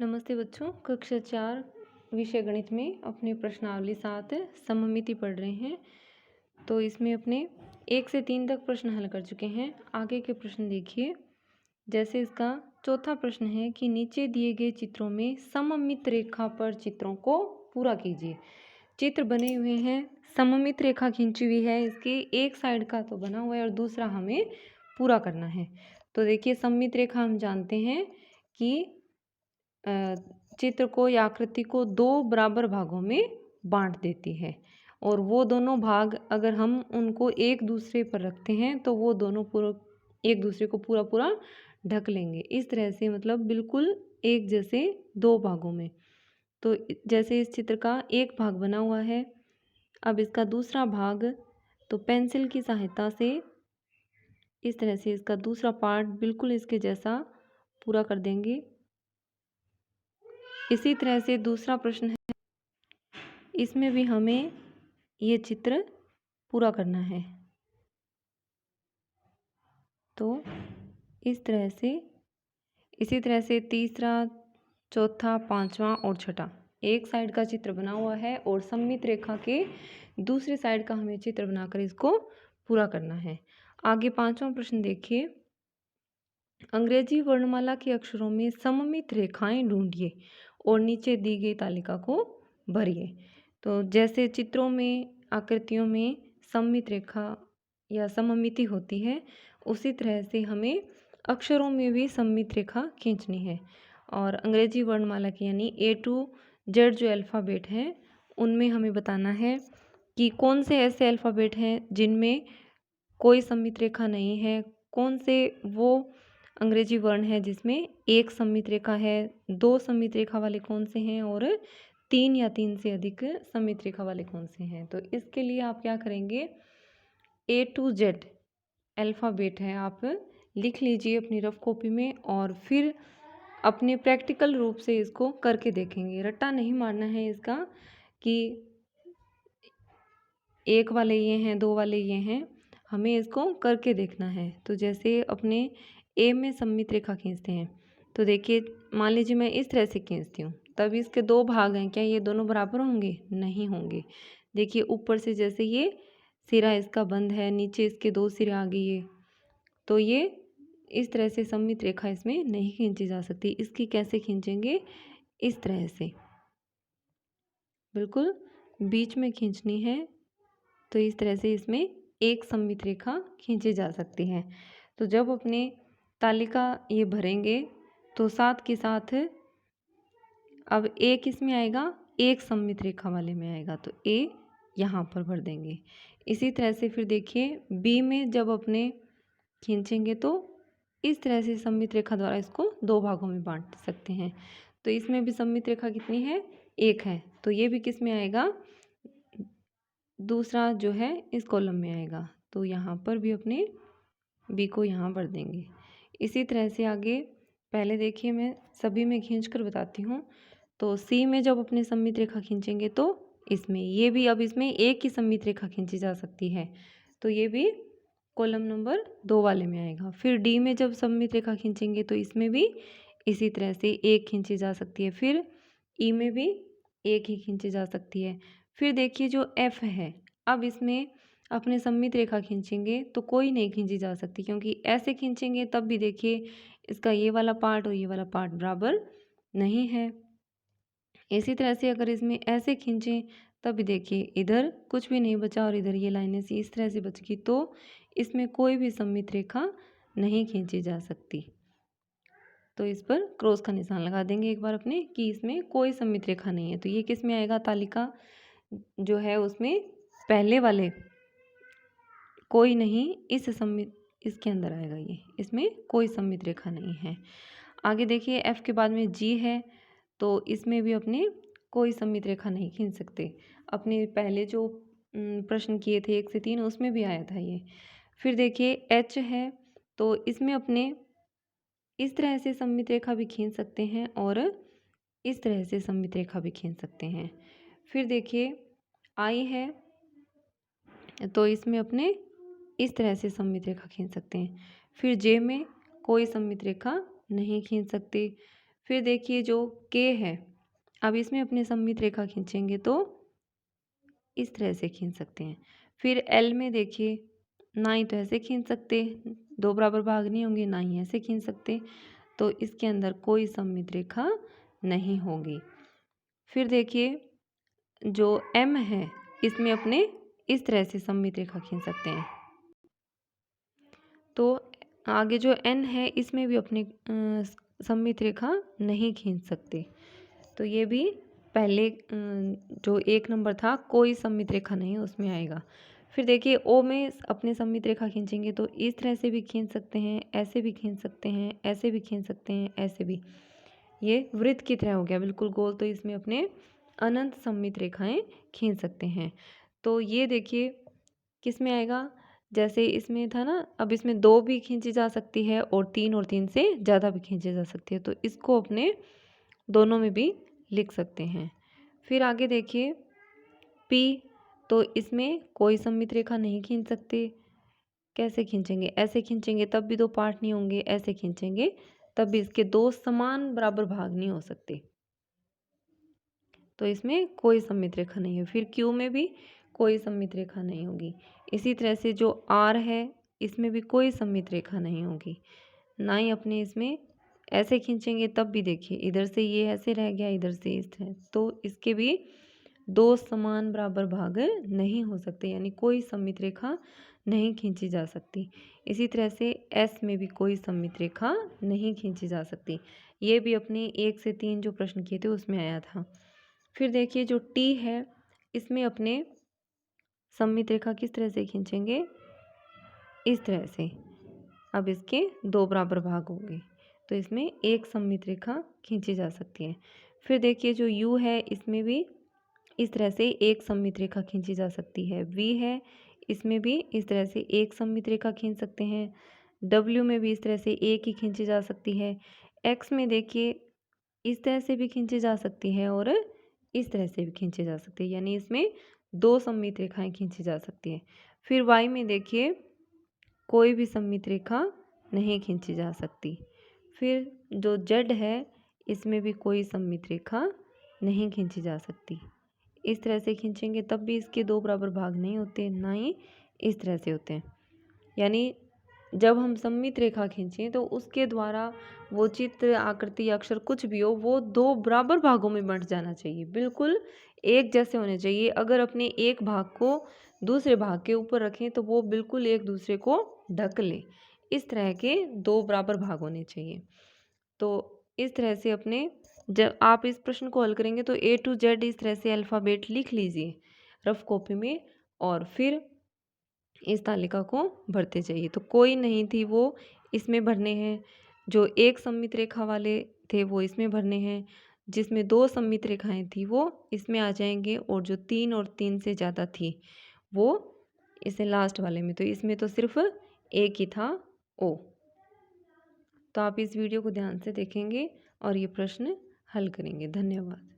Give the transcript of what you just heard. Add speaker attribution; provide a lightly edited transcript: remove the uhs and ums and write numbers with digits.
Speaker 1: नमस्ते बच्चों, कक्षा 4 विषय गणित में अपने प्रश्नावली 7 सममिति पढ़ रहे हैं। तो इसमें अपने 1 से 3 तक प्रश्न हल कर चुके हैं। आगे के प्रश्न देखिए। जैसे इसका चौथा प्रश्न है कि नीचे दिए गए चित्रों में सममित रेखा पर चित्रों को पूरा कीजिए। चित्र बने हुए हैं, सममित रेखा खींची हुई है, इसकी एक साइड का तो बना हुआ है और दूसरा हमें पूरा करना है। तो देखिए, सममित रेखा हम जानते हैं कि चित्र को या आकृति को दो बराबर भागों में बांट देती है और वो दोनों भाग अगर हम उनको एक दूसरे पर रखते हैं तो वो दोनों पूरा एक दूसरे को पूरा पूरा ढक लेंगे। इस तरह से मतलब बिल्कुल एक जैसे दो भागों में। तो जैसे इस चित्र का एक भाग बना हुआ है, अब इसका दूसरा भाग तो पेंसिल की सहायता से इस तरह से इसका दूसरा पार्ट बिल्कुल इसके जैसा पूरा कर देंगे। इसी तरह से दूसरा प्रश्न है, इसमें भी हमें ये चित्र पूरा करना है। तो इस तरह से इसी तरह से तीसरा, चौथा, पांचवा और छठा एक साइड का चित्र बना हुआ है और सममित रेखा के दूसरी साइड का हमें चित्र बनाकर इसको पूरा करना है। आगे पांचवा प्रश्न देखिए। अंग्रेजी वर्णमाला के अक्षरों में सममित रेखाएं ढूंढिए और नीचे दी गई तालिका को भरिए। तो जैसे चित्रों में, आकृतियों में सममित रेखा या सममिति होती है, उसी तरह से हमें अक्षरों में भी सममित रेखा खींचनी है। और अंग्रेजी वर्णमाला की यानी A to Z जो अल्फ़ाबेट हैं, उनमें हमें बताना है कि कौन से ऐसे अल्फ़ाबेट हैं जिनमें कोई सममित रेखा नहीं है, कौन से वो अंग्रेजी वर्ण है जिसमें एक सममित रेखा है, दो सममित रेखा वाले कौन से हैं और तीन या तीन से अधिक सममित रेखा वाले कौन से हैं। तो इसके लिए आप क्या करेंगे, A to Z अल्फ़ाबेट है, आप लिख लीजिए अपनी रफ कॉपी में और फिर अपने प्रैक्टिकल रूप से इसको करके देखेंगे। रट्टा नहीं मारना है इसका कि एक वाले ये हैं, दो वाले ये हैं, हमें इसको करके देखना है। तो जैसे अपने ए में सममित रेखा खींचते हैं, तो देखिए मान लीजिए मैं इस तरह से खींचती हूँ, तब इसके दो भाग हैं, क्या ये दोनों बराबर होंगे? नहीं होंगे। देखिए ऊपर से जैसे ये सिरा इसका बंद है, नीचे इसके दो सिरे आ गई है, तो ये इस तरह से सममित रेखा इसमें नहीं खींची जा सकती। इसकी कैसे खींचेंगे? इस तरह से बिल्कुल बीच में खींचनी है। तो इस तरह से इसमें एक सममित रेखा खींची जा सकती है। तो जब अपने तालिका ये भरेंगे तो साथ के साथ अब ए किस में आएगा? एक सममित रेखा वाले में आएगा, तो ए यहाँ पर भर देंगे। इसी तरह से फिर देखिए बी में जब अपने खींचेंगे तो इस तरह से सममित रेखा द्वारा इसको दो भागों में बांट सकते हैं। तो इसमें भी सममित रेखा कितनी है? एक है, तो ये भी किस में आएगा? दूसरा जो है इस कॉलम में आएगा। तो यहाँ पर भी अपने बी को यहाँ भर देंगे। इसी तरह से आगे पहले देखिए मैं सभी में खींच कर बताती हूँ। तो सी में जब अपने सममित रेखा खींचेंगे तो इसमें ये भी अब इसमें एक ही सममित रेखा खींची जा सकती है, तो ये भी कॉलम नंबर 2 वाले में आएगा। फिर डी में जब सममित रेखा खींचेंगे तो इसमें भी इसी तरह से एक खींची जा सकती है। फिर ई में भी एक ही खींची जा सकती है। फिर देखिए जो एफ है, अब इसमें अपने सममित रेखा खींचेंगे तो कोई नहीं खींची जा सकती, क्योंकि ऐसे खींचेंगे तब भी देखिए इसका ये वाला पार्ट और ये वाला पार्ट बराबर नहीं है। इसी तरह से अगर इसमें ऐसे खींचें तब भी देखिए इधर कुछ भी नहीं बचा और इधर ये लाइनें सी इस तरह से बच गई, तो इसमें कोई भी सममित रेखा नहीं खींची जा सकती। तो इस पर क्रॉस का निशान लगा देंगे एक बार अपने कि इसमें कोई सममित रेखा नहीं है। तो ये किस में आएगा? तालिका जो है उसमें पहले वाले कोई नहीं, इस सममित इसके अंदर आएगा, ये इसमें कोई सममित रेखा नहीं है। आगे देखिए एफ के बाद में जी है, तो इसमें भी अपने कोई सममित रेखा नहीं खींच सकते। अपने पहले जो प्रश्न किए थे 1 से 3 उसमें भी आया था ये। फिर देखिए एच है, तो इसमें अपने इस तरह से सममित रेखा भी खींच सकते हैं और इस तरह से सममित रेखा भी खींच सकते हैं। फिर देखिए आई है, तो इसमें अपने इस तरह से सममित रेखा खींच सकते हैं। फिर जे में कोई सममित रेखा नहीं खींच सकते। फिर देखिए जो के है, अब इसमें अपने सममित रेखा खींचेंगे तो इस तरह से खींच सकते हैं। फिर एल में देखिए, ना ही तो ऐसे खींच सकते, दो बराबर भाग नहीं होंगे, ना ही ऐसे खींच सकते, तो इसके अंदर कोई सममित रेखा नहीं होगी। फिर देखिए जो एम है, इसमें अपने इस तरह से सममित रेखा खींच सकते हैं। तो आगे जो एन है, इसमें भी अपने सममित रेखा नहीं खींच सकते। तो ये भी पहले जो एक नंबर था, कोई सममित रेखा नहीं, उसमें आएगा। फिर देखिए ओ में अपने सममित रेखा खींचेंगे तो इस तरह से भी खींच सकते हैं, ऐसे भी खींच सकते हैं, ऐसे भी खींच सकते हैं, ऐसे भी। ये वृत्त की तरह हो गया बिल्कुल गोल, तो इसमें अपने अनंत सममित रेखाएं खींच सकते हैं। तो ये देखिए किस में आएगा, जैसे इसमें था ना, अब इसमें 2 भी खींची जा सकती है और 3 से ज़्यादा भी खींची जा सकती है, तो इसको अपने दोनों में भी लिख सकते हैं। फिर आगे देखिए पी, तो इसमें कोई सममित रेखा नहीं खींच सकते। कैसे खींचेंगे, ऐसे खींचेंगे तब भी 2 पार्ट नहीं होंगे, ऐसे खींचेंगे तब भी इसके 2 समान बराबर भाग नहीं हो सकते, तो इसमें कोई सममित रेखा नहीं है। फिर क्यू में भी कोई सममित रेखा नहीं होगी। इसी तरह से जो आर है, इसमें भी कोई सममित रेखा नहीं होगी, ना ही अपने इसमें ऐसे खींचेंगे तब भी देखिए इधर से ये ऐसे रह गया, इधर से इस तरह, तो इसके भी 2 समान बराबर भाग नहीं हो सकते, यानी कोई सममित रेखा नहीं खींची जा सकती। इसी तरह से एस में भी कोई सममित रेखा नहीं खींची जा सकती। ये भी अपने 1 से 3 जो प्रश्न किए थे उसमें आया था। फिर देखिए जो टी है, इसमें अपने सममित रेखा किस तरह से खींचेंगे, इस तरह से। अब इसके 2 बराबर भाग होंगे, तो इसमें एक सममित रेखा खींची जा सकती है। फिर देखिए जो यू है, इसमें भी इस तरह से एक सममित रेखा खींची जा सकती है। वी है, इसमें भी इस तरह से एक सममित रेखा खींच सकते हैं। डब्ल्यू में भी इस तरह से एक ही खींची जा सकती है। एक्स में देखिए इस तरह से भी खींची जा सकती है और इस तरह से भी खींची जा सकती है, यानी इसमें 2 सममित रेखाएं खींची जा सकती है। फिर वाई में देखिए कोई भी सममित रेखा नहीं खींची जा सकती। फिर जो जेड है, इसमें भी कोई सममित रेखा नहीं खींची जा सकती। इस तरह से खींचेंगे तब भी इसके 2 बराबर भाग नहीं होते, ना ही इस तरह से होते हैं। यानी जब हम सममित रेखा खींचें तो उसके द्वारा वो चित्र, आकृति, अक्षर कुछ भी हो, वो 2 बराबर भागों में बंट जाना चाहिए, बिल्कुल एक जैसे होने चाहिए। अगर अपने एक भाग को दूसरे भाग के ऊपर रखें तो वो बिल्कुल एक दूसरे को ढक ले, इस तरह के 2 बराबर भाग होने चाहिए। तो इस तरह से अपने, जब आप इस प्रश्न को हल करेंगे तो A to Z इस तरह से अल्फ़ाबेट लिख लीजिए रफ कॉपी में, और फिर इस तालिका को भरते जाइए। तो कोई नहीं थी वो इसमें भरने हैं, जो एक सममित रेखा वाले थे वो इसमें भरने हैं, जिसमें 2 सममित रेखाएं थी वो इसमें आ जाएंगे, और जो 3 और 3 से ज़्यादा थी वो इसे लास्ट वाले में, तो इसमें तो सिर्फ एक ही था ओ। तो आप इस वीडियो को ध्यान से देखेंगे और ये प्रश्न हल करेंगे। धन्यवाद।